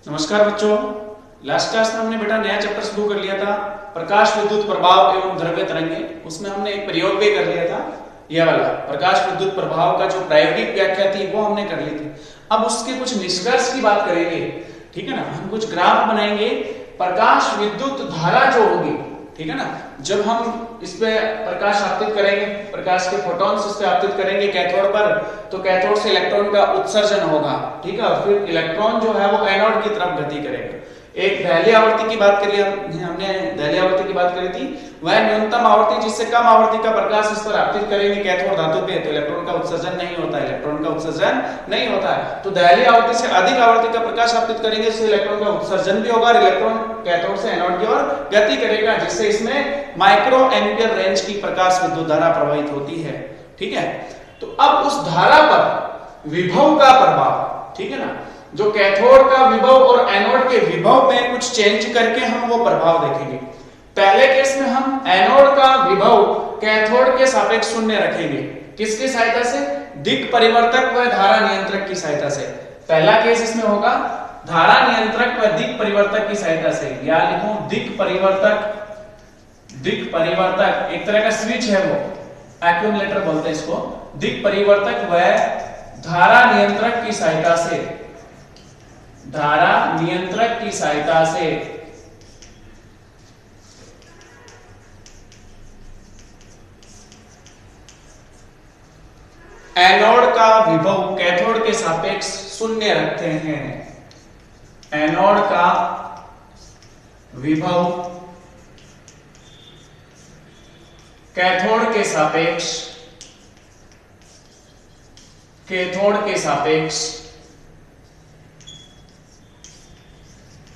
नमस्कार बच्चों, last class में हमने बेटा नया चैप्टर शुरू कर लिया था प्रकाश विद्युत प्रभाव एवं द्रव्य तरंगे। उसमें हमने एक प्रयोग भी कर लिया था, यह वाला प्रकाश विद्युत प्रभाव का जो प्रायोगिक व्याख्या थी वो हमने कर ली थी। अब उसके कुछ निष्कर्ष की बात करेंगे, ठीक है ना। हम कुछ ग्राफ बनाएंगे, प्रकाश विद्युत धारा जो होगी, ठीक है ना, जब हम इस पे प्रकाश आपतित करेंगे, प्रकाश के फोटॉन्स इस पे आपतित करेंगे कैथोड पर, तो कैथोड से इलेक्ट्रॉन का उत्सर्जन होगा, ठीक है। और फिर इलेक्ट्रॉन जो है वो एनोड की तरफ गति करेगा। एक दहलीय आवृत्ति की बात करी हमने दहलीय आवृत्ति की बात करी थी, वह न्यूनतम आवृत्ति जिससे कम आवृत्ति का प्रकाश इस पर आपतित करेंगे कैथोड धातु पे, तो इलेक्ट्रॉन का उत्सर्जन नहीं होता है, इलेक्ट्रॉन का उत्सर्जन नहीं होता है। तो दहलीय आवृत्ति से अधिक आवृत्ति का प्रकाश आपतित करेंगे, इससे इलेक्ट्रॉन का उत्सर्जन भी होगा और इलेक्ट्रॉन कैथोड से एनोड की ओर गति करेगा, जिससे इसमें माइक्रो एम्पियर रेंज की प्रकाश विद्युत धारा प्रवाहित होती है, ठीक है। तो अब उस धारा पर विभव का प्रभाव, ठीक है ना, जो कैथोड का विभव और एनोड के विभव में कुछ चेंज करके हम वो प्रभाव देखेंगे। पहले केस में हम एनोड का विभव कैथोड के सापेक्ष शून्य रखेंगे, किसकी सहायता से? दिक् परिवर्तक व धारा नियंत्रक की सहायता से। पहला केस इसमें होगा धारा नियंत्रक व दिक् परिवर्तक की सहायता से, या लिखूं दिक् परिवर्तक। दिक् परिवर्तक एक तरह का स्विच है, वो एक्यूमुलेटर बोलते हैं इसको। दिक् परिवर्तक व धारा नियंत्रक की सहायता से, धारा नियंत्रक की सहायता से एनोड का विभव कैथोड के सापेक्ष शून्य रखते हैं। एनोड का विभव कैथोड के सापेक्ष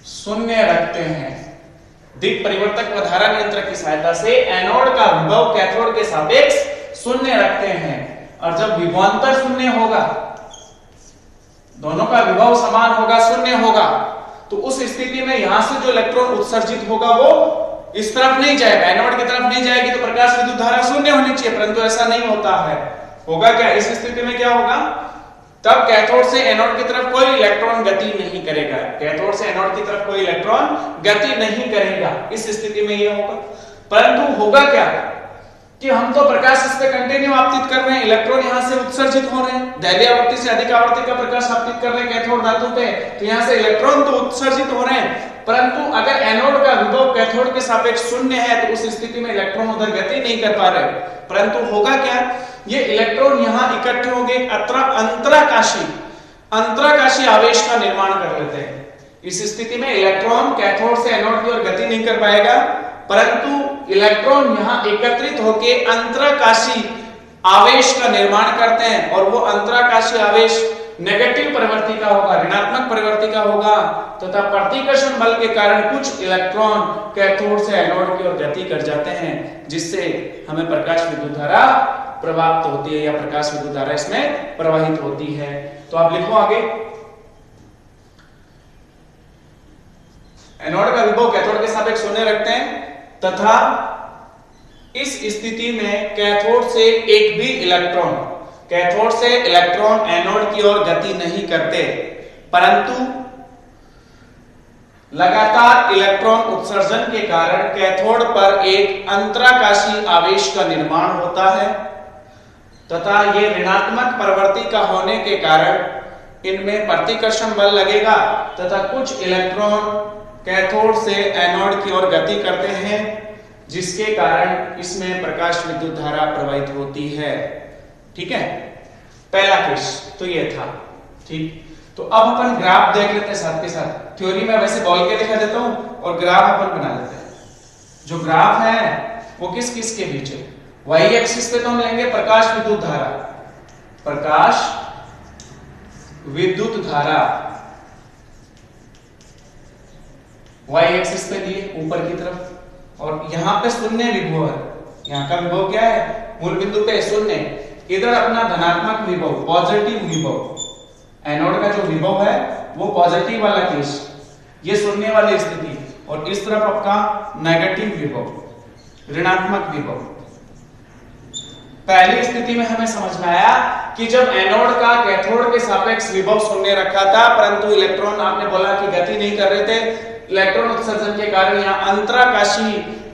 शून्य रखते हैं। दिक् परिवर्तक व धारा नियंत्रक की सहायता से एनोड का विभव कैथोड के सापेक्ष शून्य रखते हैं। और जब विभवांतर शून्य होगा, दोनों का विभव समान होगा, शून्य होगा, तो उस स्थिति में यहां से जो इलेक्ट्रॉन उत्सर्जित होगा वो इस तरफ नहीं जाएगा, एनोड की तरफ नहीं जाएगी, तो प्रकाश विद्युत धारा शून्य होनी चाहिए, परंतु ऐसा नहीं होता है। होगा क्या इस स्थिति में? क्या होगा? तब कैथोड से एनोड की तरफ कोई इलेक्ट्रॉन गति नहीं करेगा, कैथोड से एनोड की तरफ कोई इलेक्ट्रॉन गति नहीं करेगा। इस स्थिति में यह होगा। परंतु होगा क्या कि हम तो प्रकाश इस पे कंटिन्यू आपतित कर रहे हैं, इलेक्ट्रॉन यहां से उत्सर्जित हो रहे हैं, दहलीय आवृत्ति से अधिक आवृत्ति का प्रकाश आपतित कर रहे हैं कैथोड धातु पे, तो यहां से इलेक्ट्रॉन तो उत्सर्जित हो रहे हैं, परंतु अगर एनोड का विभव कैथोड के सापेक्ष शून्य है तो उस स्थिति में इलेक्ट्रॉन उधर गति नहीं कर पा रहे। परंतु होगा क्या, ये इलेक्ट्रॉन यहां इकट्ठे होंगे, अंतराकाशी आवेश का निर्माण कर लेते हैं। इस स्थिति में इलेक्ट्रॉन कैथोड से एनोड की ओर गति नहीं कर पाएगा, परंतु इलेक्ट्रॉन यहां एकत्रित होकर अंतराकाशी आवेश का निर्माण करते हैं, और वो अंतराकाशी आवेश नेगेटिव प्रवृत्ति का होगा, ऋणात्मक प्रवृत्ति का होगा, तथा प्रतिकर्षण बल के कारण कुछ इलेक्ट्रॉन कैथोड से एनोड की ओर गति कर जाते हैं, जिससे हमें प्रकाश विद्युत धारा प्रवाहित होती है, या प्रकाश विद्युत धारा इसमें प्रवाहित होती है। तो आप लिखो आगे, एनोड का विभव कैथोड के सापेक्ष शून्य रखते हैं, तथा इस स्थिति में कैथोड से एक भी इलेक्ट्रॉन एनोड की ओर गति नहीं करते, परंतु लगातार इलेक्ट्रॉन उत्सर्जन के कारण कैथोड पर एक अंतराकाशी आवेश का निर्माण होता है, तथा ये ऋणात्मक प्रवृत्ति का होने के कारण इनमें प्रतिकर्षण बल लगेगा, तथा कुछ इलेक्ट्रॉन कैथोड से एनोड की ओर गति करते हैं, जिसके कारण इसमें प्रकाश विद्युत धारा प्रवाहित होती है। ठीक है, पहला केस तो ये था। ठीक, तो अब अपन ग्राफ देख लेते हैं साथ के साथ। थ्योरी में वैसे बोल के दिखा देता हूं और ग्राफ अपन बना लेते हैं। जो ग्राफ है वो किस किस के बीच है? वाई एक्सिस पे तो हम लेंगे प्रकाश विद्युत धारा, प्रकाश विद्युत धारा वाई एक्सिस पे लिए ऊपर की तरफ, और यहां पे शून्य विभव है। यहां का विभव क्या है? मूल बिंदु पे शून्य। इधर अपना धनात्मक विभव, पॉजिटिव विभव, एनोड का जो विभव है वो पॉजिटिव वाला केस, ये शून्य वाली स्थिति, और इस तरफ आपका नेगेटिव विभव, ऋणात्मक विभव। पहली स्थिति में हमें समझ में आया कि जब एनोड का कैथोड के सापेक्ष विभव शून्य रखा था, परंतु इलेक्ट्रॉन आपने बोला कि गति नहीं कर रहे थे, इलेक्ट्रॉन उत्सर्जन के कारण यहाँ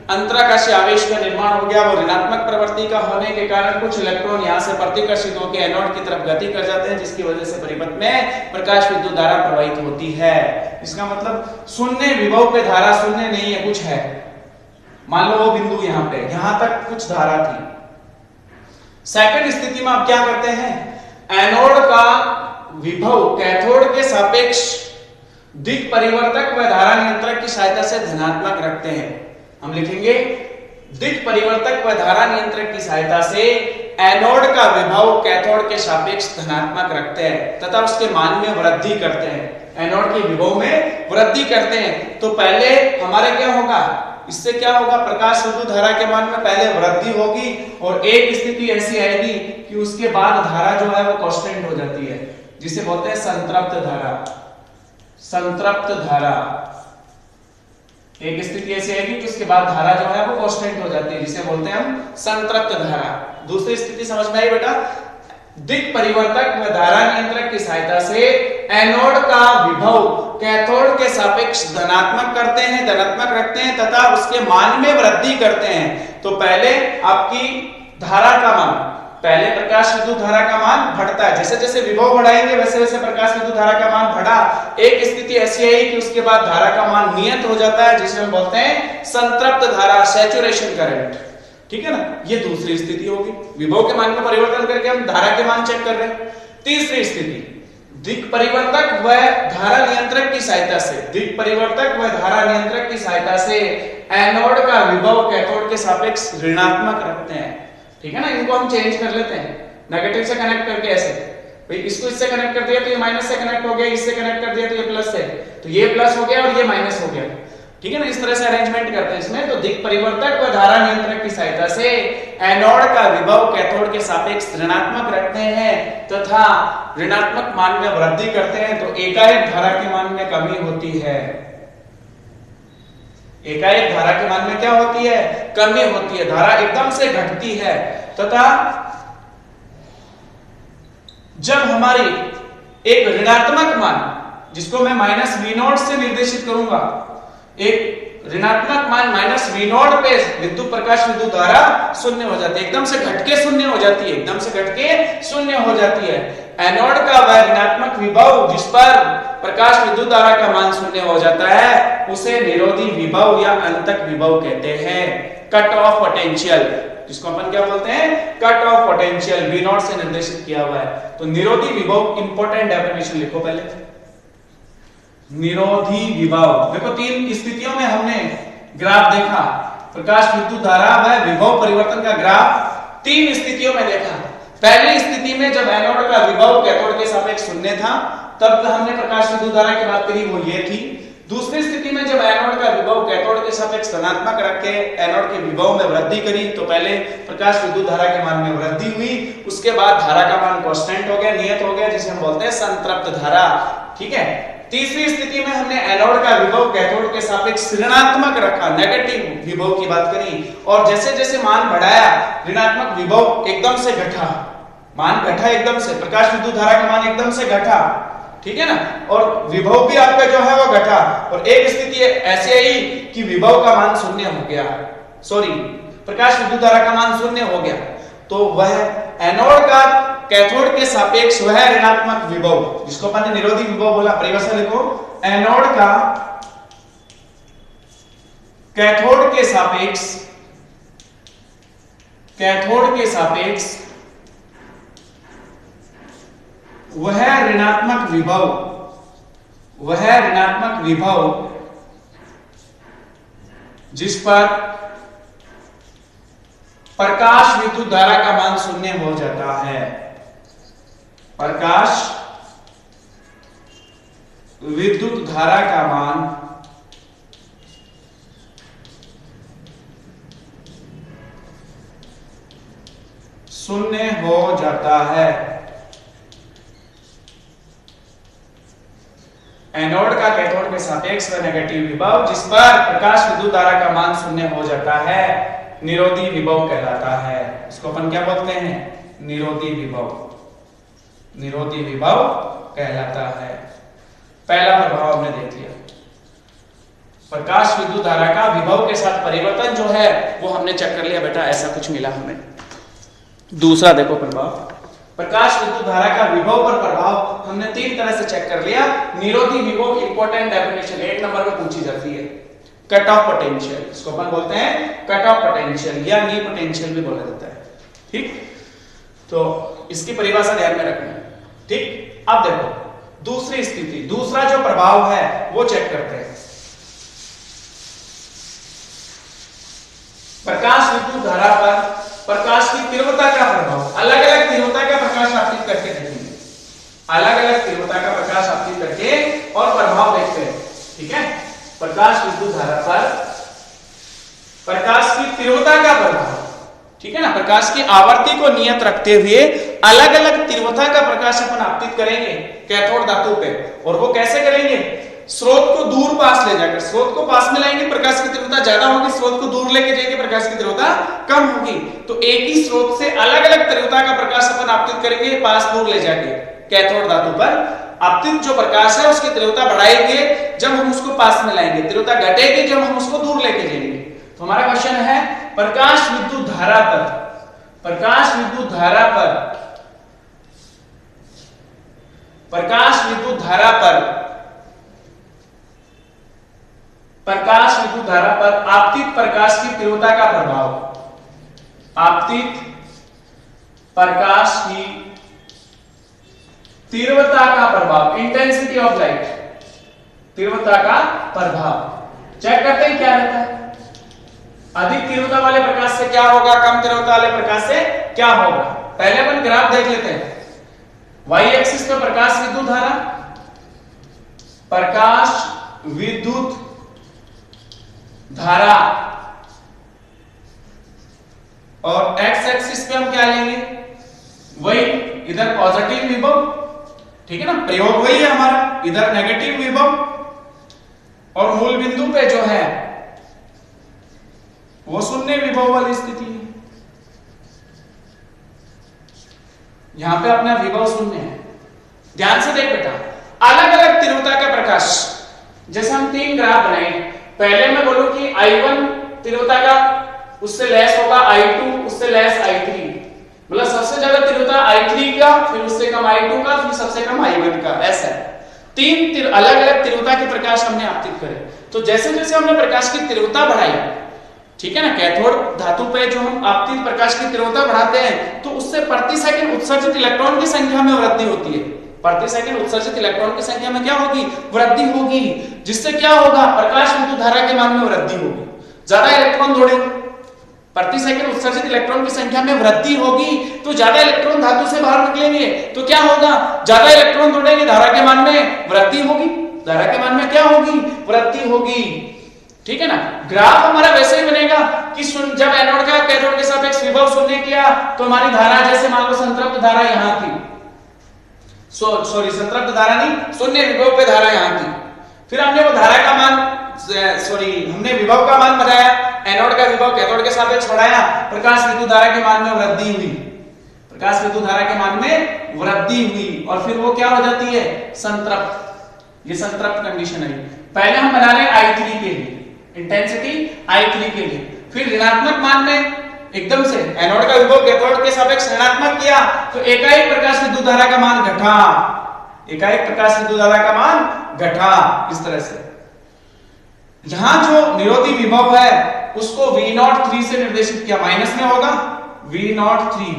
अंतराकाशी आवेश का निर्माण हो गया। वो ऋणात्मक प्रवृत्ति का होने के कारण कुछ इलेक्ट्रॉन यहाँ से प्रतिकर्षित होकर एनोड की तरफ गति कर जाते हैं, जिसकी वजह से परिपथ में प्रकाश विद्युत धारा प्रवाहित होती है। इसका मतलब शून्य विभव पे धारा शून्य नहीं है, कुछ है। मान लो वो बिंदु यहाँ पे, यहां तक कुछ धारा थी। सेकंड स्थिति में आप क्या करते हैं, एनोड का विभव कैथोड के सापेक्ष दिक् परिवर्तक व धारा नियंत्रक की सहायता से धनात्मक रखते हैं। हम लिखेंगे दिक् परिवर्तक व धारा नियंत्रक की सहायता से एनोड का विभव कैथोड के सापेक्ष धनात्मक रखते हैं तथा उसके मान में वृद्धि करते हैं। एनोड के विभव में वृद्धि करते हैं तो पहले हमारे क्या होगा, इससे क्या होगा, प्रकाश विद्युत धारा के मान में पहले वृद्धि होगी और एक स्थिति ऐसी आएगी कि उसके बाद धारा जो है वो कांस्टेंट हो जाती है, जिसे बोलते हैं संतृप्त धारा। संतृप्त धारा एक स्थिति ऐसी आएगी कि उसके बाद धारा जो है वो कांस्टेंट हो जाती है, जिसे बोलते हैं हम संतृप्त धारा। दूसरी स्थिति समझ में आई बेटा, दिक् परिवर्तक व धारा नियंत्रक की सहायता से एनोड का विभव कैथोड के सापेक्ष धनात्मक करते हैं, धनात्मक रखते हैं तथा उसके मान में वृद्धि करते हैं। तो पहले आपकी धारा का मान, पहले प्रकाश विद्युत धारा का मान बढ़ता है, जैसे जैसे विभव बढ़ाएंगे वैसे वैसे प्रकाश विद्युत धारा का मान बढ़ा। एक स्थिति ऐसी आई कि उसके बाद धारा का मान नियत हो जाता है, जिसे हम बोलते हैं संतृप्त धारा, सैचुरेशन करंट। ठीक है ना, ये दूसरी स्थिति होगी। विभव के मान में परिवर्तन करके हम धारा के मान चेक कर रहे हैं। तीसरी स्थिति, दिक् परिवर्तक व धारा नियंत्रक की सहायता से, दिक् परिवर्तक व धारा नियंत्रक की सहायता से एनोड का विभव कैथोड के सापेक्ष ऋणात्मक रखते हैं। ठीक है ना, इनको हम चेंज कर लेते हैं, नेगेटिव से कनेक्ट करके ऐसे, भाई इसको इससे कनेक्ट कर दिया तो ये माइनस से कनेक्ट हो गया, इससे कनेक्ट कर दिया तो ये प्लस से, तो ये प्लस हो गया और ये माइनस हो गया। ठीक है ना, इस तरह से अरेंजमेंट करते हैं इसमें। तो दिक् परिवर्तक व धारा नियंत्रक की सहायता से एनोड का विभव कैथोड के सापेक्ष ऋणात्मक रखते हैं तथा ऋणात्मक मान में वृद्धि करते हैं, तो एकाएक धारा के मान में कमी होती है। एकाएक धारा के मान में क्या होती है, कमी होती है, धारा एकदम से घटती है तथा जब हमारी एक ऋणात्मक मान, जिसको मैं माइनस वी नॉट से निर्देशित करूंगा, एक ऋणात्मक मान माइनस वी नॉट पे विद्युत प्रकाश विद्युत धारा शून्य हो जाती है, एकदम से घटके शून्य हो जाती है, एकदम से घटके शून्य हो जाती है। एनोड का वह ऋणात्मक विभव जिस पर प्रकाश विद्युत धारा का मान शून्य हो जाता है, उसे निरोधी विभव या अंतक विभव कहते हैं। कट ऑफ पोटेंशियल, जिसको अपन क्या बोलते हैं, cut off potential, we not say निर्देशित किया हुआ है। तो निरोधी विभव, इंपॉर्टेंट डेफिनेशन लिखो पहले, निरोधी विभव। देखो तीन स्थितियों में हमने ग्राफ देखा, प्रकाश विद्युत धारा व विभव परिवर्तन का ग्राफ तीन स्थितियों में देखा। पहली स्थिति में जब एनोड का विभव कैथोड के सापेक्ष शून्य था, तब हमने प्रकाश विद्युत धारा की बात करी, वो ये थी। दूसरी स्थिति में जब एनोड का विभव कैथोड के सापेक्ष धनात्मक रख के एनोड के विभव में वृद्धि करी, तो पहले प्रकाश विद्युत धारा के मान में वृद्धि हुई, उसके बाद धारा का मान कांस्टेंट हो गया, नियत हो गया, जिसे हम बोलते हैं संतृप्त धारा। ठीक है। तीसरी स्थिति में हमने एनोड का विभव कैथोड के सापेक्ष ऋणात्मक रखा, नेगेटिव विभव की बात करी, और जैसे जैसे मान बढ़ाया ऋणात्मक विभव एकदम से घटा, मान घटा एकदम से, प्रकाश विद्युत धारा का मान एकदम से घटा। ठीक है ना, और विभव भी आपका जो है वो घटा, और एक स्थिति ऐसी आई कि विभव का मान शून्य हो गया, सॉरी प्रकाश विद्युत धारा का मान शून्य हो गया, तो वह एनोड का कैथोड के सापेक्ष वह ऋणात्मक विभव, जिसको अपन ने निरोधी विभव बोला, परिभाषा लिखो, एनोड का कैथोड के सापेक्ष, कैथोड के सापेक्ष वह ऋणात्मक विभव, वह ऋणात्मक विभव जिस पर प्रकाश विद्युत धारा का मान शून्य हो जाता है, प्रकाश विद्युत धारा का मान शून्य हो जाता है। एनोड का कैथोड के सापेक्ष वह नेगेटिव विभव जिस पर प्रकाश विद्युत धारा का मान शून्य हो जाता है, निरोधी विभव कहलाता है। इसको अपन क्या बोलते हैं? निरोधी विभव। निरोधी विभव कहलाता है। पहला प्रभाव हमने देख लिया। प्रकाश विद्युत धारा का विभव के साथ परिवर्तन जो है वो हमने चेक कर लिया बेटा, ऐसा कुछ मिला हमें। दूसरा देखो प्रभाव, प्रकाश विद्युत धारा का विभव पर प्रभाव हमने तीन तरह से चेक कर लिया। निरोधी विभव इंपॉर्टेंट डेफिनेशन 1 नंबर में पूछी जाती है, कट ऑफ पोटेंशियल। इसको अपन बोलते हैं कट ऑफ पोटेंशियल या नी पोटेंशियल भी बोला जाता है। ठीक, तो इसकी परिभाषा ध्यान में रखना। ठीक, अब देखो दूसरी स्थिति, दूसरा जो प्रभाव है वो चेक करते हैं। प्रकाश विद्युत धारा पर प्रकाश की तीव्रता का प्रभाव, अलग अलग तीव्रता का प्रकाश आपतित करके देखेंगे, अलग अलग तीव्रता का प्रकाश आपतित करके और प्रभाव देखते हैं। ठीक है, प्रकाश विद्युत धारा पर प्रकाश की तीव्रता का प्रभाव, ठीक है ना, प्रकाश की आवर्ती को नियत रखते हुए अलग अलग तीव्रता का प्रकाश अपन आपतित करेंगे कैथोड धातु पे। और वो कैसे करेंगे? स्रोत को दूर पास ले जाकर, स्रोत को पास में लाएंगे प्रकाश की तीव्रता ज्यादा होगी, स्रोत को दूर लेके जाएंगे प्रकाश की तीव्रता कम होगी। तो एक ही स्रोत से अलग अलग तीव्रता का प्रकाश अपन आपतित करेंगे पास दूर ले जाके कैथोड धातु पर। आपतित जो प्रकाश है उसकी तीव्रता बढ़ाएंगे जब हम उसको पास में लाएंगे, तीव्रता घटेगी जब हम उसको दूर लेके जाएंगे। तो हमारा क्वेश्चन है प्रकाश विद्युत धारा पर, प्रकाश विद्युत धारा पर, प्रकाश विद्युत धारा पर, प्रकाश विद्युत धारा पर आपतित प्रकाश की तीव्रता का प्रभाव, आपतित प्रकाश की तीव्रता का प्रभाव, इंटेंसिटी ऑफ लाइट, तीव्रता का प्रभाव चेक करते हैं क्या रहता है। अधिक तीव्रता वाले प्रकाश से क्या होगा, कम तीव्रता वाले प्रकाश से क्या होगा। पहले अपन ग्राफ देख लेते हैं। वाई एक्सिस पे प्रकाश विद्युत धारा, प्रकाश विद्युत धारा, और एक्स एक्सिस पे हम क्या लेंगे, वही इधर पॉजिटिव विभव, ठीक है ना, प्रयोग वही है हमारा, इधर नेगेटिव विभव, और मूल बिंदु पे जो है वो शून्य विभव वाली स्थिति है। यहां पे अपना विभव शून्य है। ध्यान से देख बेटा, अलग अलग तीव्रता का प्रकाश, जैसे हम 3 ग्राफ बनाए, पहले मैं बोलूं कि I1 तीव्रता का उससे लेस होगा I2, उससे लेस I3, मतलब सबसे ज्यादा तीव्रता I3 का, फिर उससे कम I2 का, फिर सबसे कम I1 का, ऐसा है। 3 अलग अलग तीव्रता के प्रकाश हमने आपतित करे। तो जैसे जैसे हमने प्रकाश की तीव्रता बढ़ाई, ठीक है ना, कैथोड धातु पे जो हम आपतित प्रकाश की तीव्रता बढ़ाते हैं तो उससे प्रति सेकंड उत्सर्जित इलेक्ट्रॉन की संख्या में वृद्धि होती है। प्रति सेकंड उत्सर्जित इलेक्ट्रॉन की संख्या में क्या होगी, वृद्धि होगी, जिससे क्या होगा, प्रकाश विद्युत धारा के मान में वृद्धि होगी। ज्यादा इलेक्ट्रॉन दौड़ेंगे, प्रति सेकंड उत्सर्जित इलेक्ट्रॉन की संख्या में वृद्धि होगी, तो ज्यादा इलेक्ट्रॉन धातु से बाहर निकलेंगे, तो क्या होगा, ज्यादा इलेक्ट्रॉन दौड़ेंगे, धारा के मान में वृद्धि होगी, धारा के मान में क्या होगी, वृद्धि होगी। ठीक है ना। ग्राफ हमारा वैसे ही बनेगा कि जब एनोड का कैथोड के सापेक्ष विभव शून्य किया तो हमारी धारा, जैसे मान लो संतृप्त धारा यहां थी, सॉरी संतृप्त धारा नहीं, शून्य विभव पे धारा यहां थी, फिर हमने वो धारा का मान, हमने विभव का मान बढ़ाया, एनोड का विभव कैथोड के सापेक्ष बढ़ाया, प्रकाश विद्युत धारा के मान में वृद्धि हुई, प्रकाश विद्युत धारा के मान में वृद्धि हुई, और फिर वो क्या हो जाती है, संतृप्त। ये संतृप्त कंडीशन है। पहले हम बना रहे हैं I3 के लिए, इंटेंसिटी I3 के लिए, फिर ऋणात्मक मान में एकदम से एनोड का विभव कैथोड के सापेक्ष ऋणात्मक किया तो एकाएक प्रकाश विद्युत धारा का मान घटा, एकाएक प्रकाश विद्युत धारा का मान घटा। इस तरह से यहां जो निरोधी विभव है उसको V03 से निर्देशित किया, माइनस में होगा V03,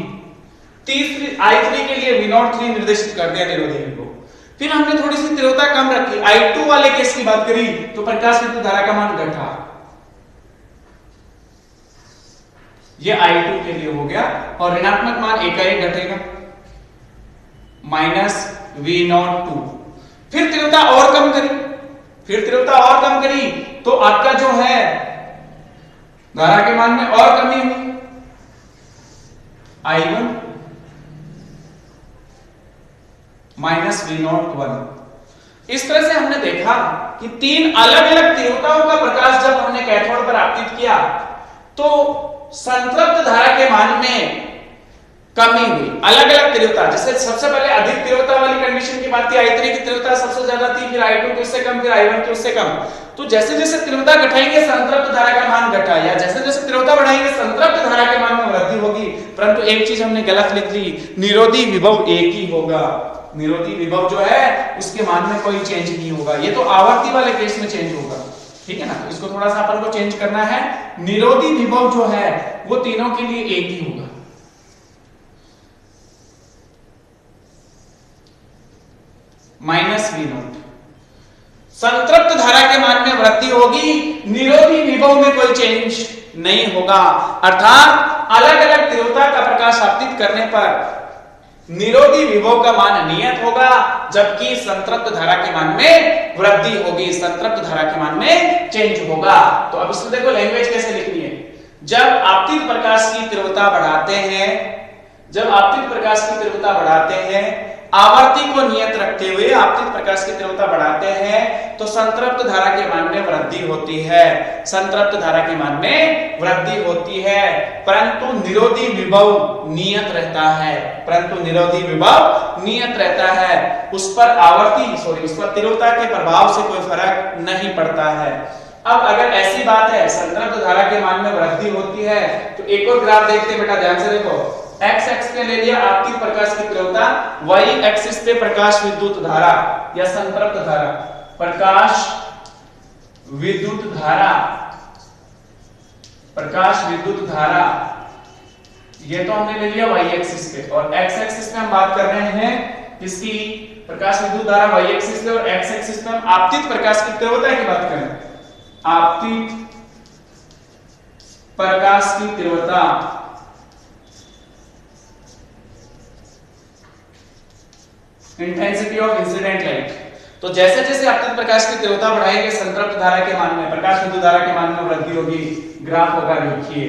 तीसरी I3 के लिए V03 निर्देशित कर दिया निरोधी विभव। फिर हमने थोड़ी सी तीव्रता कम रखी, I2 वाले केस की बात करी तो प्रकाश विद्युत धारा का मान घटा, ये I2 के लिए हो गया, और ऋणात्मक मान एकाएक घटेगा -V02। फिर तीव्रता और कम करी, फिर तीव्रता और कम करी तो आपका जो है धारा के मान में और कमी हुई, I1 -V01। इस तरह से हमने देखा कि 3 अलग अलग तीव्रताओं का प्रकाश जब हमने कैथोड पर आपतित किया तो संतृप्त धारा के मान में कमी हुई, अलग अलग तीव्रता, जैसे सबसे पहले अधिक तीव्रता वाली कंडीशन की बात की, I3 की तीव्रता सबसे ज्यादा थी, फिर I2 की उससे कम, फिर I1 की उससे कम। तो जैसे जैसे तीव्रता घटाएंगे संतृप्त धारा का मान घटा, या जैसे जैसे तीव्रता बढ़ाएंगे संतृप्त धारा के मान में वृद्धि होगी। परंतु एक चीज हमने गलत लिख ली, निरोधी विभव एक ही होगा। निरोधी विभव जो है उसके मान में कोई चेंज नहीं होगा, ये तो आवर्ती वाले केस में चेंज होगा, ठीक है ना। तो इसको थोड़ा सा अपन को चेंज करना है, निरोधी विभव जो है वो तीनों के लिए एक ही होगा। -V0। संतृप्त धारा के मान में वृद्धि होगी, निरोधी विभव में कोई चेंज नहीं होगा। अर्थात अलग अलग तीव्रता का प्रकाश आपतित करने पर निरोधी विभव का मान नियत होगा, जबकि संतृप्त धारा के मान में वृद्धि होगी, संतृप्त धारा के मान में चेंज होगा। तो अब इसमें देखो लैंग्वेज कैसे लिखनी है। जब आपतित प्रकाश की तीव्रता बढ़ाते हैं, जब आपतित प्रकाश की तीव्रता बढ़ाते हैं, आवर्ती को नियत रखते हुए आपतित प्रकाश की तीव्रता बढ़ाते हैं, तो संतृप्त धारा के मान में वृद्धि होती है, संतृप्त धारा के मान में वृद्धि होती है। परंतु निरोधी विभव नियत रहता है, परंतु निरोधी विभव नियत रहता है, उस पर उस पर तीव्रता के प्रभाव से कोई फर्क नहीं पड़ता है। अब अगर ऐसी बात है संतृप्त धारा के मान में वृद्धि होती है, तो एक और ग्राफ देखते हैं बेटा, ध्यान से देखो। एक्स एक्स पे ले लिया आपतित प्रकाश की तीव्रता, वाई एक्सिस पे प्रकाश विद्युत धारा या संतृप्त धारा, प्रकाश विद्युत धारा, प्रकाश विद्युत धारा, ये तो हमने ले लिया वाई एक्सिस पे, और एक्स एक्सिस पे हम बात कर रहे हैं किसकी, प्रकाश विद्युत धारा वाई एक्सिस पे, और एक्स एक्सिस पे हम आपतित प्रकाश की तीव्रता की बात करें, आपतित प्रकाश की तीव्रता, इंटेंसिटी ऑफ इंसिडेंट लाइट। तो जैसे जैसे आपतित प्रकाश की तीव्रता बढ़ाएंगे संतृप्त धारा के मान में, प्रकाश विद्युत धारा के मान में वृद्धि होगी। ग्राफ होगा रेखीय,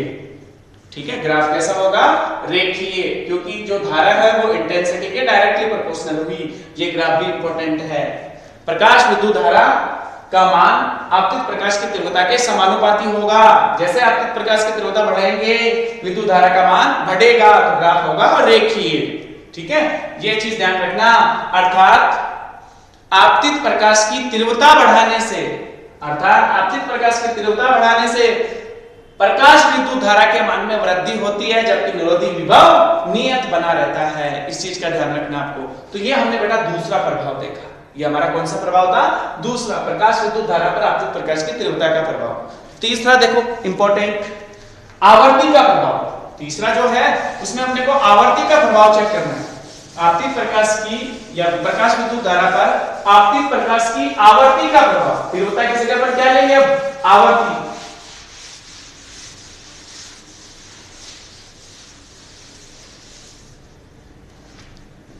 ठीक है, ग्राफ कैसा होगा, रेखीय, क्योंकि जो धारा है वो इंटेंसिटी के डायरेक्टली प्रोपोर्शनल होगी। ये ग्राफ भी इंपॉर्टेंट है। प्रकाश विद्युत धारा का मान आपतित प्रकाश की तीव्रता के समानुपाती होगा। जैसे आपतित प्रकाश की तीव्रता बढ़ाएंगे विद्युत धारा का मान बढ़ेगा, तो ग्राफ होगा रेखीय, ठीक है, ये चीज ध्यान रखना। अर्थात आपतित प्रकाश की तीव्रता बढ़ाने से, अर्थात आपतित प्रकाश की तीव्रता बढ़ाने से प्रकाश विद्युत धारा के मान में वृद्धि होती है, जबकि निरोधी विभव नियत बना रहता है। इस चीज का ध्यान रखना आपको। तो ये हमने बेटा दूसरा प्रभाव देखा। ये हमारा कौन सा प्रभाव था, दूसरा, प्रकाश विद्युत धारा पर आपतित प्रकाश की तीव्रता का प्रभाव। तीसरा देखो इंपॉर्टेंट, आवर्ती का प्रभाव। तीसरा जो है उसमें हमने को आवर्ती का प्रभाव चेक करना है। आपतित प्रकाश की या प्रकाश विद्युत धारा पर आपतित प्रकाश की आवर्ती का प्रभाव, तीव्रता की जगह पर क्या लेंगे अब, आवर्ती।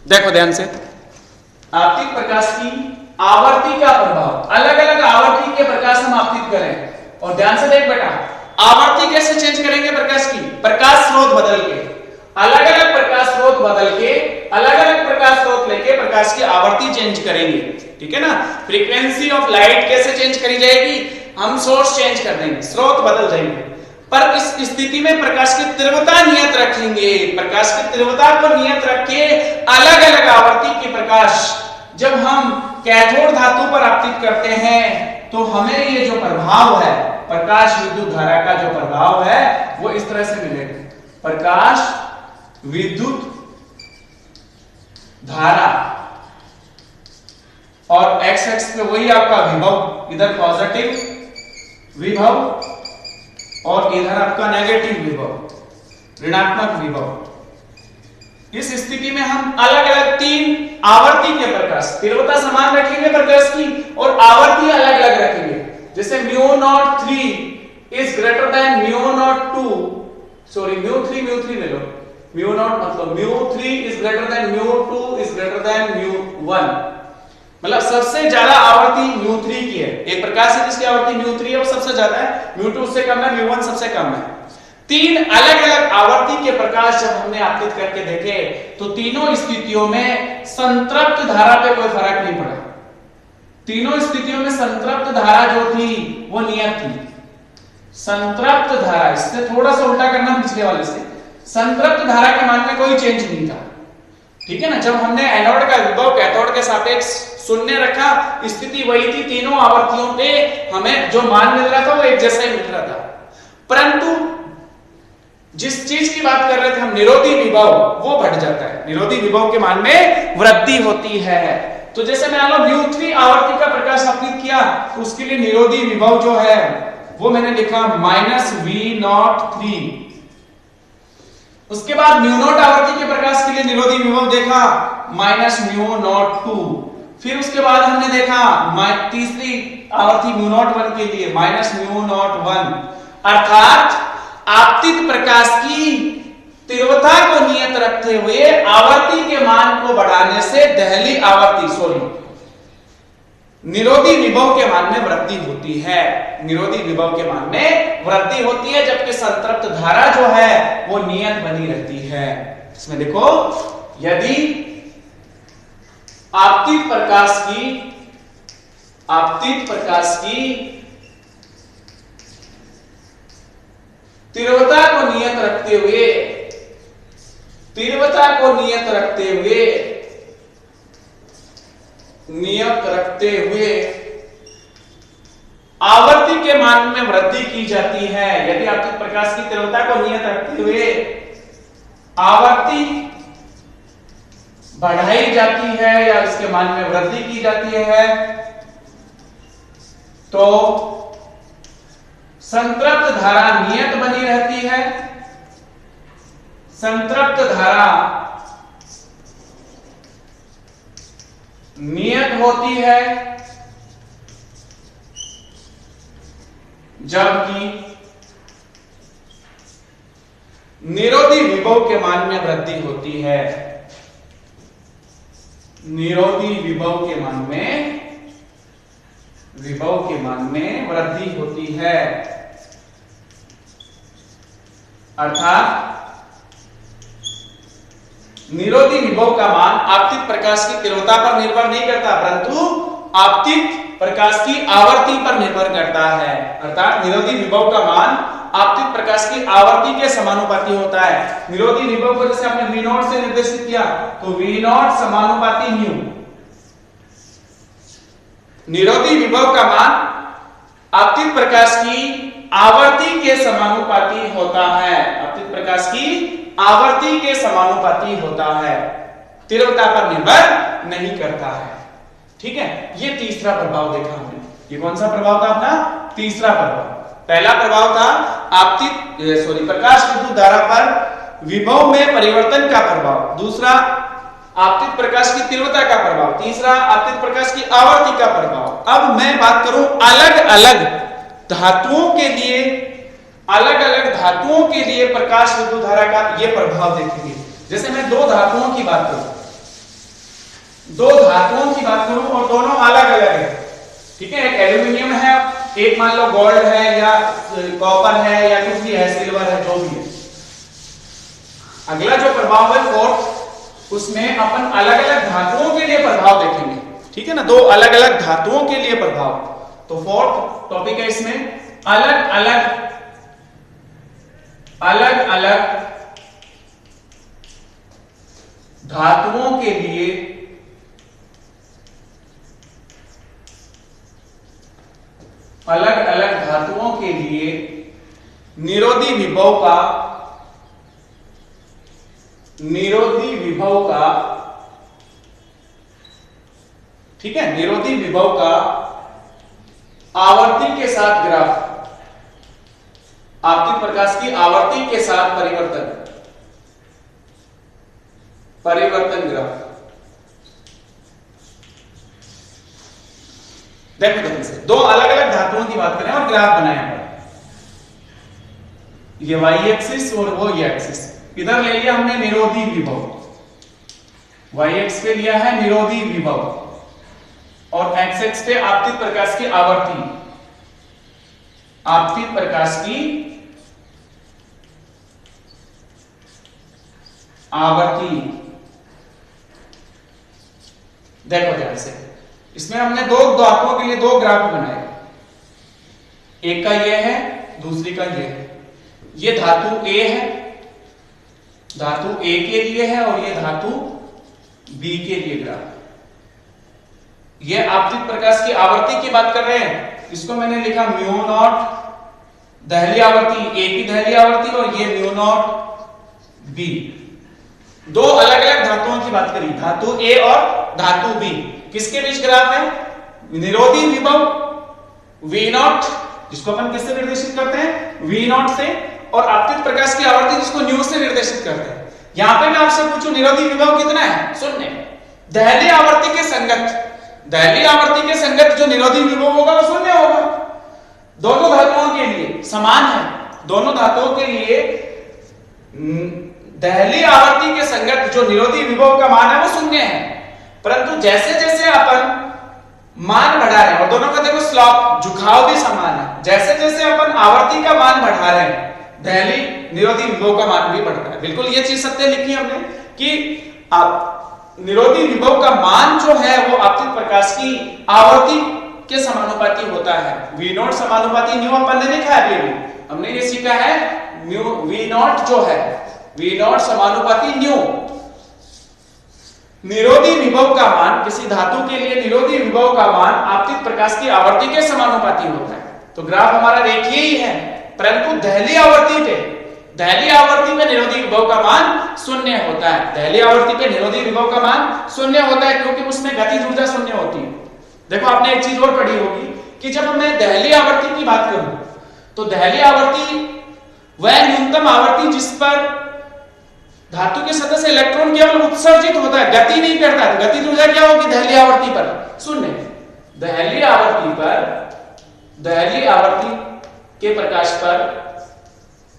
देखो ध्यान से, आपतित प्रकाश की आवर्ती का प्रभाव, अलग अलग आवर्ती के प्रकाश हम आपतित करें। और ध्यान से देख बेटा, आवर्ती कैसे चेंज करेंगे प्रकाश की, प्रकाश स्रोत बदल के, अलग अलग प्रकाश स्रोत बदल के, अलग अलग प्रकाश स्रोत लेके प्रकाश की आवर्ती चेंज करेंगे, ठीक है ना। फ्रीक्वेंसी ऑफ लाइट कैसे चेंज करी जाएगी, हम सोर्स चेंज कर देंगे, स्रोत बदल जाएंगे, पर इस स्थिति में प्रकाश की तीव्रता नियत रखेंगे। प्रकाश की तीव्रता को नियत रख के अलग अलग आवर्ती के प्रकाश जब हम कैथोड धातु पर आपतित करते हैं, तो हमें ये जो प्रभाव है, प्रकाश विद्युत धारा का जो प्रभाव है वो इस तरह से मिलेगा। प्रकाश विद्युत धारा और एक्स एक्स पे वही आपका विभव, इधर पॉजिटिव विभव और इधर आपका नेगेटिव विभव, ऋणात्मक विभव। इस स्थिति में हम अलग अलग तीन आवर्ती के प्रकाश, तीव्रता समान रखेंगे प्रकाश की और आवर्ती अलग अलग रखेंगे। जैसे μ03 इज ग्रेटर देन μ02, सॉरी μ3 ले लो, μ0 मतलब μ3 is greater than μ2 is greater than μ1, मतलब सबसे ज्यादा आवर्ती μ3 की है। एक प्रकाश है जिसकी आवर्ती μ3 है, वो सबसे ज्यादा है, μ2 उससे कम है, μ1 सबसे कम है। तीन अलग अलग आवर्ती के प्रकाश जब हमने आपतित करके देखे, तो तीनों स्थितियों में संतृप्त धारा पे कोई फर्क नहीं पड़ा। तीनों स्थितियों में संतृप्त धारा जो थी वो नियत थी। संतृप्त धारा, इससे थोड़ा सा उल्टा करना पिछले वाले से, संतृप्त धारा के मान में कोई चेंज नहीं था। ठीक है ना, जब हमने एनोड का विभव कैथोड के सापेक्ष शून्य रखा, स्थिति वही थी, तीनों आवर्तियों पे हमें जो मान मिल रहा था वो एक जैसा ही मिल रहा था। परंतु जिस चीज की बात कर रहे थे हम, निरोधी विभव, वो बढ़ जाता है, निरोधी विभव के मान में वृद्धि होती है। तो जैसे मान लो μ3 आवर्ती का प्रकाश आपतित किया, तो उसके लिए निरोधी विभव जो है वो मैंने लिखा -V03। उसके बाद μ0 आवर्ती के प्रकाश के लिए निरोधी विभव देखा -μ02। फिर उसके बाद हमने देखा तीसरी आवर्ती μ01 के लिए -μ01। अर्थात आपतित प्रकाश की तीव्रता को नियत रखते हुए आवर्ती के मान को बढ़ाने से दहली आवर्ती निरोधी विभव के मान में वृद्धि होती है, निरोधी विभव के मान में वृद्धि होती है, जबकि संतृप्त धारा जो है वो नियत बनी रहती है। इसमें देखो, यदि आपतित प्रकाश की तीव्रता को नियत रखते हुए आवर्ती के मान में वृद्धि की जाती है, यदि आपतित प्रकाश की तीव्रता को नियत रखते हुए आवर्ती बढ़ाई जाती है या इसके मान में वृद्धि की जाती है, तो संतृप्त धारा नियत बनी रहती है। संतृप्त धारा नियत होती है, जबकि निरोधी विभव के मान में वृद्धि होती है। निरोधी विभव के मान में वृद्धि होती है। अर्थात निरोधी विभव का मान आपतित प्रकाश की तीव्रता पर निर्भर नहीं करता, परंतु आपतित प्रकाश की आवर्ती पर निर्भर करता है। अर्थात निरोधी विभव का मान आपतित प्रकाश की आवर्ती के समानुपाती होता है। निरोधी विभव को जैसे आपने V0 से निर्देशित किया, तो V0 समानुपाती न्यू। निरोधी विभव का मान आपतित प्रकाश की आवर्ती के समानुपाती होता है, आपतित प्रकाश की आवर्ती के समानुपाती होता है, तीव्रता पर निर्भर नहीं करता है। ठीक है, ये तीसरा प्रभाव देखा हमने। ये कौन सा प्रभाव था अपना? तीसरा प्रभाव। पहला प्रभाव था प्रकाश विद्युत धारा पर विभव में परिवर्तन का प्रभाव, दूसरा आपतित प्रकाश की तीव्रता का प्रभाव, तीसरा आपतित प्रकाश की आवर्ती का प्रभाव। अब मैं बात करूं अलग अलग धातुओं के लिए प्रकाश विद्युत धारा का ये प्रभाव देखेंगे। जैसे मैं दो धातुओं की बात करूं और दोनों अलग अलग है। ठीक है, एक एल्यूमिनियम है, एक मान लो गोल्ड है या कॉपर है या कुछ भी है, सिल्वर है, जो भी है। अगला जो प्रभाव है फोर्थ, उसमें अपन अलग अलग धातुओं के लिए प्रभाव देखेंगे। ठीक है ना, दो अलग अलग धातुओं के लिए प्रभाव। तो फोर्थ टॉपिक है इसमें अलग अलग धातुओं के लिए निरोधी विभव का ठीक है, निरोधी विभव का आवर्ती के साथ ग्राफ, आपतित प्रकाश की आवर्ती के साथ परिवर्तन ग्राफ। देखो से दो अलग अलग धातुओं की बात करें और ग्राफ बनाए हैं। ये y एक्सिस और वो y एक्सिस। इधर ले लिया हमने निरोधी विभव, y एक्स पे लिया है निरोधी विभव और x एक्स पे आपतित प्रकाश की आवर्ती, आपतित प्रकाश की आवर्ती। देखो ध्यान से, इसमें हमने दो धातुओं के लिए दो ग्राफ बनाए, एक का ये है, दूसरी का ये धातु A है, धातु A के लिए है और ये धातु B के लिए ग्राफ। ये आपतित प्रकाश की आवर्ती की बात कर रहे हैं, इसको मैंने लिखा म्यू नॉट दहली आवर्ती, A की दहली आवर्ती और ये म्यू नॉट B। दो अलग अलग धातुओं की बात करी, धातु A और धातु B। किसके बीच ग्राफ है? निरोधी विभव V नॉट, जिसको अपन किससे निर्देशित करते हैं? V नॉट से, और आपतित प्रकाश की आवर्ती जिसको न्यू से निर्देशित करते हैं। यहां पे मैं आपसे पूछूं निरोधी विभव कितना है? 0। दहली आवर्ती के संगत, दहली आवर्ती के संगत जो निरोधी विभव होगा वो 0 होगा। दोनों धातुओं के लिए समान है, दोनों धातुओं के लिए दहली आवर्ती के संगत जो निरोधी विभव का मान है वो 0 है। परंतु जैसे जैसे अपन मान बढ़ा रहे हैं, और दोनों का देखो स्लॉप झुकाव भी समान है, जैसे जैसे अपन आवर्ती का मान बढ़ा रहे हैं दहली निरोधी विभव का मान भी बढ़ता है। बिल्कुल ये चीज सत्य लिखी हमने कि आप निरोधी विभव का मान जो है वो आपतित प्रकाश की आवर्ती के समानुपाती होता है। V नॉट समानुपाती न्यू अपन ने लिखा है, अभी हमने ये सीखा है V नॉट जो है V नॉट समानुपाती न्यू। निरोधी विभव का मान, किसी धातु के लिए निरोधी विभव का मान आपतित प्रकाश की आवर्ती के समानुपाती होता है। तो ग्राफ हमारा रेखीय ही है, परंतु दहली आवर्ती पे निरोधी विभव का मान 0 होता है। दहली आवर्ती पे निरोधी विभव का मान 0 होता है क्योंकि उसमें गतिज ऊर्जा 0 होती है। देखो आपने एक चीज और पढ़ी होगी कि जब मैं दहली आवर्ती की बात करूं तो दहली आवर्ती वह न्यूनतम आवर्ती जिस पर धातु के सतह से इलेक्ट्रॉन केवल उत्सर्जित होता है, गति नहीं करता है। गतिज ऊर्जा क्या होगी दहली आवर्ती पर? 0। दहली आवर्ती के प्रकाश पर,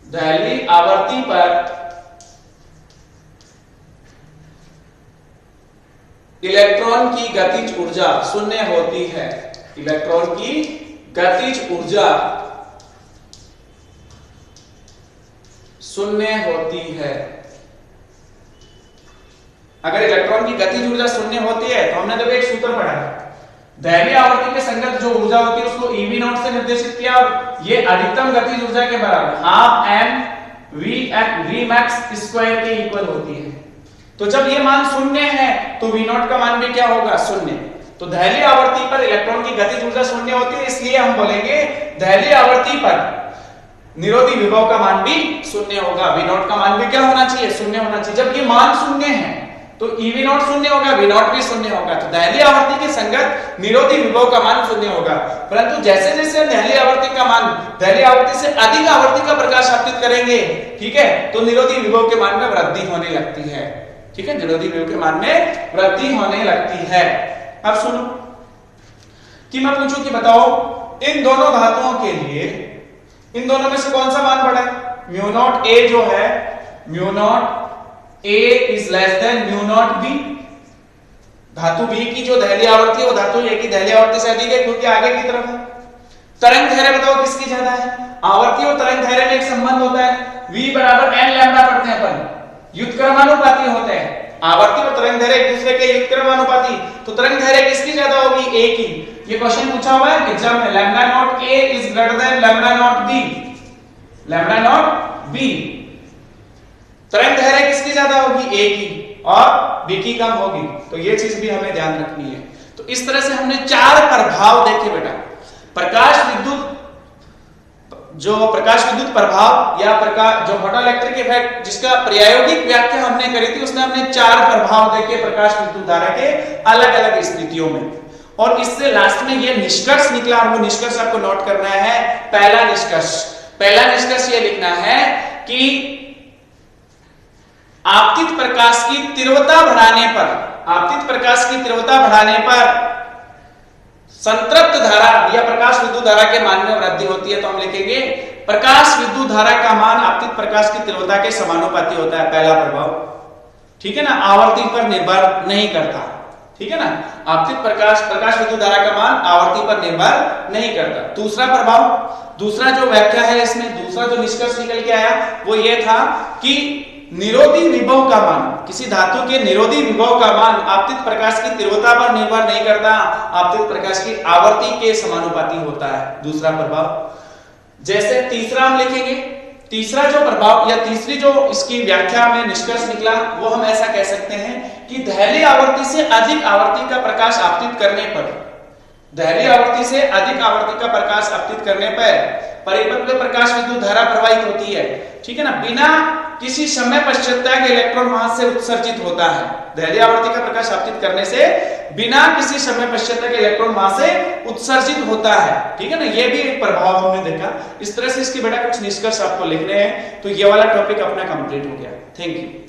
दहली आवर्ती पर इलेक्ट्रॉन की गतिज ऊर्जा 0 होती है। इलेक्ट्रॉन की गतिज ऊर्जा 0 होती है। अगर इलेक्ट्रॉन की गतिज ऊर्जा 0 होती है तो हमने तो एक सूत्र पढ़ा है, दहली आवर्ती के संगत जो ऊर्जा होती है उसको EV नॉट से निर्देशित किया, और ये अधिकतम गतिज ऊर्जा के बराबर half m v max square के इक्वल होती है। तो जब ये मान 0 है तो V नॉट का मान भी क्या होगा? 0। तो दहली आवर्ती पर इलेक्ट्रॉन की गतिज ऊर्जा 0 होती है, इसलिए हम बोलेंगे दहली आवर्ती पर निरोधी विभव का मान भी 0 होगा। V नॉट का मान भी क्या होना चाहिए? 0 होना चाहिए। जब ये मान 0 है तो EV नॉट 0 होगा, V नॉट भी 0 होगा। तो दहली आवर्ती के संगत निरोधी विभव का मान 0 होगा। परंतु जैसे जैसे दहली आवर्ती का मान, दहली आवर्ती से अधिक आवर्ती का प्रकाश आपतित करेंगे, ठीक है, तो निरोधी विभव के मान में वृद्धि होने लगती है। ठीक है, निरोधी विभव के मान में वृद्धि होने लगती है। अब सुनो कि मैं पूछूं कि बताओ इन दोनों धातुओं के लिए, इन दोनों में से कौन सा मान बड़ा है? म्यू नॉट A जो है, mu naught A is less than mu naught B। धातु B की जो दहली आवर्ती है वो धातु A की दहली आवर्ती से अधिक है क्योंकि आगे की तरफ है। तरंग धैर्य बताओ किसकी ज्यादा है? आवर्ती और तरंग धैर्य में एक संबंध होता है, V बराबर n लैम्डा पढ़ते हैं अपन, व्युत्क्रमानुपाती होते हैं। आवर्ती और तरंग धैर्य एक दूसरे के व्युत्क्रमानुपाती, तो तरंग धैर्य किसकी ज्यादा होगी? A की। ये क्वेश्चन पूछा हुआ है एग्जाम में, lambda naught A is greater then lambda naught B, lambda naught B। तरंग धैर्य किसकी ज्यादा होगी? A की, और B की कम होगी। तो ये चीज भी हमें ध्यान रखनी है। तो इस तरह से हमने 4 प्रभाव देखे बेटा। प्रकाश विद्युत प्रभाव या प्रकाश जो फोटोइलेक्ट्रिक इफेक्ट जिसका प्रायोगिक व्याख्या हमने करी थी, उसमें हमने 4 प्रभाव देखे प्रकाश विद्युत धारा के अलग अलग स्थितियों में। और इससे लास्ट में ये निष्कर्ष निकला, और वो निष्कर्ष आपको नोट करना है। पहला निष्कर्ष ये लिखना है कि आपतित प्रकाश की तीव्रता बढ़ाने पर संतृप्त धारा या प्रकाश विद्युत धारा के मान में वृद्धि होती है। तो हम लिखेंगे प्रकाश विद्युत धारा का मान आपतित प्रकाश की तीव्रता के समानुपाती होता है। पहला प्रभाव, ठीक है ना, आवर्ती पर निर्भर नहीं करता। ठीक है ना, आपतित प्रकाश विद्युत धारा का मान आवर्ती पर निर्भर नहीं करता। दूसरा प्रभाव, दूसरा जो व्याख्या है इसमें, दूसरा जो निष्कर्ष निकल के आया वो ये था कि निरोधी विभव का मान, किसी धातु के निरोधी विभव का मान आपतित प्रकाश की तीव्रता पर निर्भर नहीं करता, आपतित प्रकाश की आवर्ती के समानुपाती होता है। दूसरा प्रभाव। जैसे तीसरा हम लिखेंगे, तीसरा जो प्रभाव या तीसरी जो इसकी व्याख्या में निष्कर्ष निकला वो हम ऐसा कह सकते हैं कि धैर्य आवृत्ति से अधिक आवृत्ति का प्रकाश आपतित करने पर, धैर्य आवृत्ति से अधिक आवृत्ति का प्रकाश आपतित करने पर परिपथ में प्रकाश विद्युत धारा प्रवाहित होती है, ठीक है ना, बिना किसी समय पश्चात के इलेक्ट्रॉन वहां से उत्सर्जित होता है। धैर्य आवृत्ति का प्रकाश आपतित करने से बिना किसी समय पश्चात के इलेक्ट्रॉन वहां से उत्सर्जित होता है, ठीक है ना, ये भी एक प्रभाव हमने देखा। इस तरह से इसके बेटा कुछ निष्कर्ष आपको लिखने हैं, तो ये वाला टॉपिक अपना कंप्लीट हो गया। Thank you.